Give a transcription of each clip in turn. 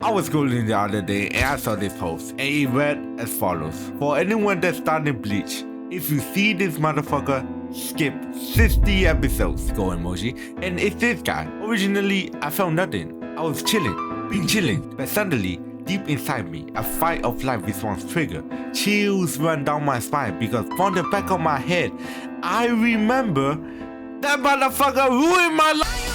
I was scrolling the other day and I saw this post and it read as follows. For anyone that's starting Bleach, if you see this motherfucker, skip 60 episodes, go emoji, and it's this guy. Originally, I felt nothing. I was chilling, but suddenly, deep inside me, a fight of life response trigger. Chills run down my spine because from the back of my head, I remember that motherfucker ruined my life.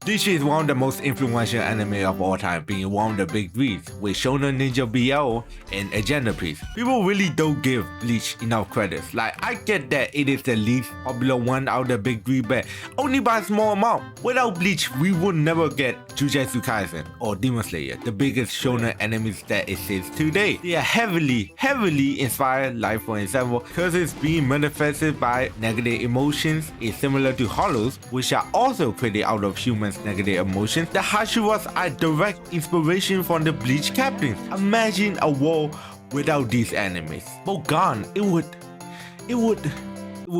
This is one of the most influential anime of all time, being one of the big threes, with Shonen Ninja BL and Agenda Piece. People really don't give Bleach enough credits. Like, I get that it is the least popular one out of the big three, but only by a small amount. Without Bleach, we would never get Jujutsu Kaisen or Demon Slayer, the biggest shonen animes that exists today. They are heavily inspired, like for example, curses being manifested by negative emotions is similar to hollows, which are also created out of humans' negative emotions. The Hashiras are direct inspiration from the Bleach captains. Imagine a world without these animes. But gone, it would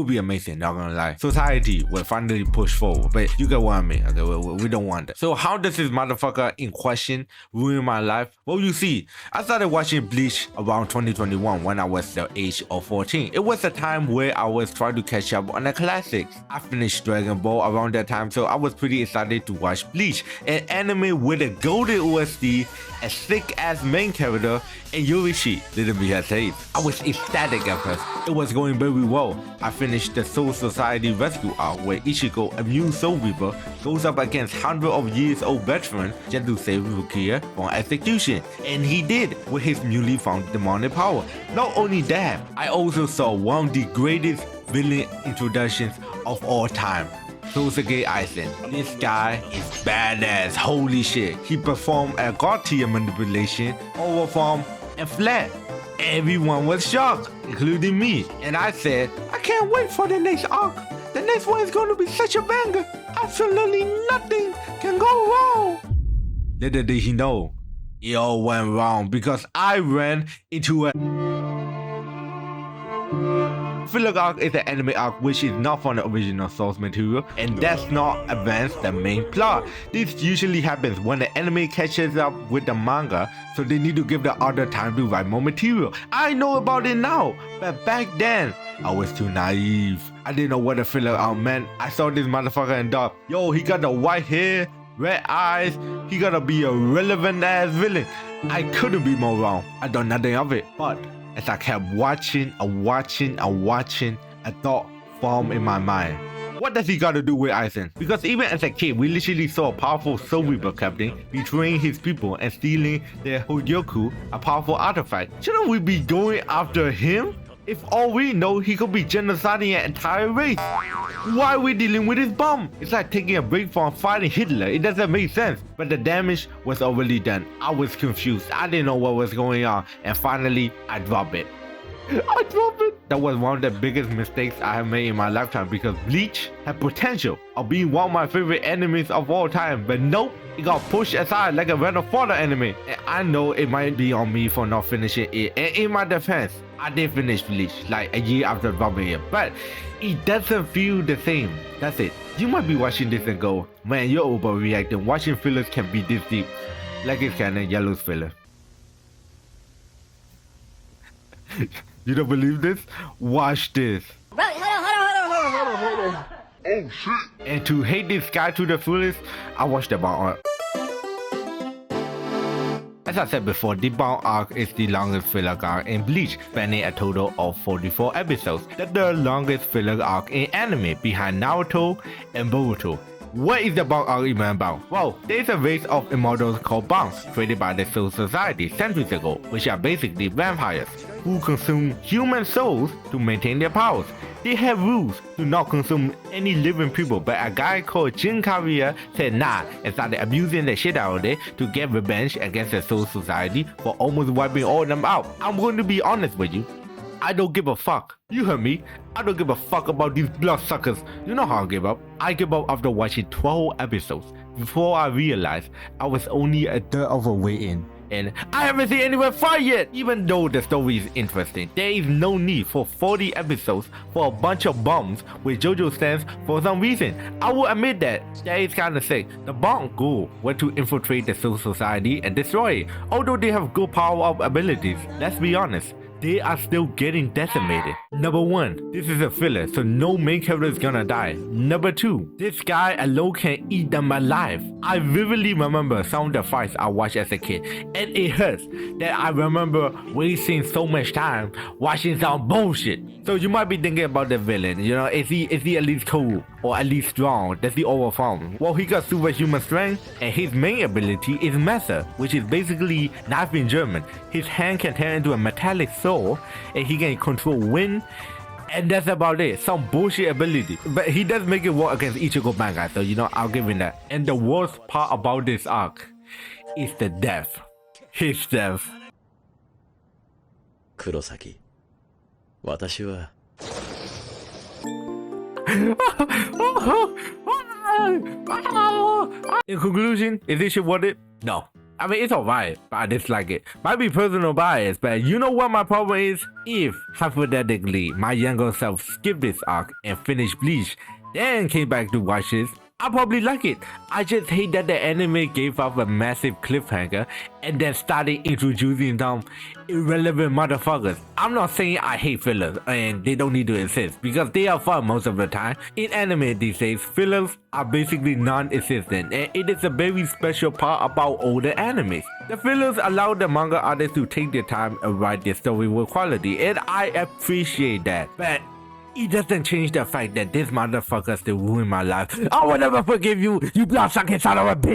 be amazing, not gonna lie. Society will finally push forward, but you get what I mean. Okay, we don't want that. So how does this motherfucker in question ruin my life? Well, you see, I started watching Bleach around 2021 when I was the age of 14. It was a time where I was trying to catch up on the classics. I finished Dragon Ball around that time, so I was pretty excited to watch Bleach, an anime with a golden OST, a sick-ass main character, and yoruichi didn't behave. I was ecstatic at first. It was going very well. I finished the Soul Society rescue arc where Ichigo, a new Soul Reaper, goes up against hundreds of years old veteran just to save Rukia from execution. And he did with his newly found demonic power. Not only that, I also saw one of the greatest villain introductions of all time. Sosuke Aizen. This guy is badass, holy shit. He performed a god tier manipulation, overform, and fled. Everyone was shocked, including me, and I said, I can't wait for the next arc. The next one is going to be such a banger. Absolutely nothing can go wrong. Little did he know, it all went wrong because I ran into a filler arc is an anime arc which is not from the original source material and does not advance the main plot. This usually happens when the anime catches up with the manga, so they need to give the author time to write more material. I know about it now, but back then, I was too naive. I didn't know what a filler arc meant. I saw this motherfucker and thought, yo, he got the white hair, red eyes, he gotta be a relevant ass villain. I couldn't be more wrong. I thought nothing of it, but as I kept watching, a thought formed in my mind. What does he got to do with Aizen? Because even as a kid, we literally saw a powerful Soul Reaper captain betraying his people and stealing their Hogyoku, a powerful artifact. Shouldn't we be going after him? If all we know, he could be genociding an entire race. Why are we dealing with his bum? It's like taking a break from fighting Hitler. It doesn't make sense. But the damage was already done. I was confused. I didn't know what was going on. And finally, I dropped it. That was one of the biggest mistakes I have made in my lifetime because Bleach had potential of being one of my favorite animes of all time. But nope, it got pushed aside like a random fodder anime. And I know it might be on me for not finishing it. And in my defense, I did finish Bleach like a year after dropping it, but it doesn't feel the same. That's it. You might be watching this and go, man, you're overreacting. Watching fillers can be this deep. Like it's kinda Yellow's filler. You don't believe this? Watch this. Bro, hold on. Oh shit. And to hate this guy to the fullest, I watched the Bound arc. As I said before, the Bound arc is the longest filler arc in Bleach, spanning a total of 44 episodes. That's the longest filler arc in anime, behind Naruto and Boruto. What is the Bound arc even about? Well, there's a race of immortals called Bounds, created by the Soul Society centuries ago, which are basically vampires, who consume human souls to maintain their powers. They have rules to not consume any living people, but a guy called Jin Carrier said nah and started abusing the shit out of it to get revenge against the Soul Society for almost wiping all of them out. I'm going to be honest with you. I don't give a fuck. You heard me. I don't give a fuck about these bloodsuckers. You know how I give up. I give up after watching 12 episodes. Before I realized I was only a third of a way in. and I haven't seen anyone fight yet. Even though the story is interesting, there is no need for 40 episodes for a bunch of bombs with JoJo stands for some reason. I will admit that is kinda sick. The bomb goal was to infiltrate the civil society and destroy it. Although they have good power-up abilities, let's be honest, they are still getting decimated. Number 1, this is a filler, so no main character is gonna die. Number 2, this guy alone can eat them alive. I vividly remember some of the fights I watched as a kid, and it hurts that I remember wasting so much time watching some bullshit. So you might be thinking about the villain, you know, is he at least cool or at least strong? Does he overform? Well, he got superhuman strength, and his main ability is Messer, which is basically knife in German. His hand can turn into a metallic sword, and he can control wind, and that's about it. Some bullshit ability, but he does make it work against Ichigo Bangai, so you know, I'll give him that. And the worst part about this arc is the death. His death. 黒崎、私は In conclusion, is this shit worth it? No. I mean, it's alright, but I dislike it. Might be personal bias, but you know what my problem is? If, hypothetically, my younger self skipped this arc and finished Bleach, then came back to watch this, I probably like it. I just hate that the anime gave up a massive cliffhanger and then started introducing some irrelevant motherfuckers. I'm not saying I hate fillers and they don't need to exist, because they are fun most of the time. In anime these days, fillers are basically non-existent, and it is a very special part about older animes. The fillers allow the manga artists to take their time and write their story with quality, and I appreciate that. But it doesn't change the fact that this motherfucker still ruined my life. I will never forgive you, you blood-sucking son of a bitch!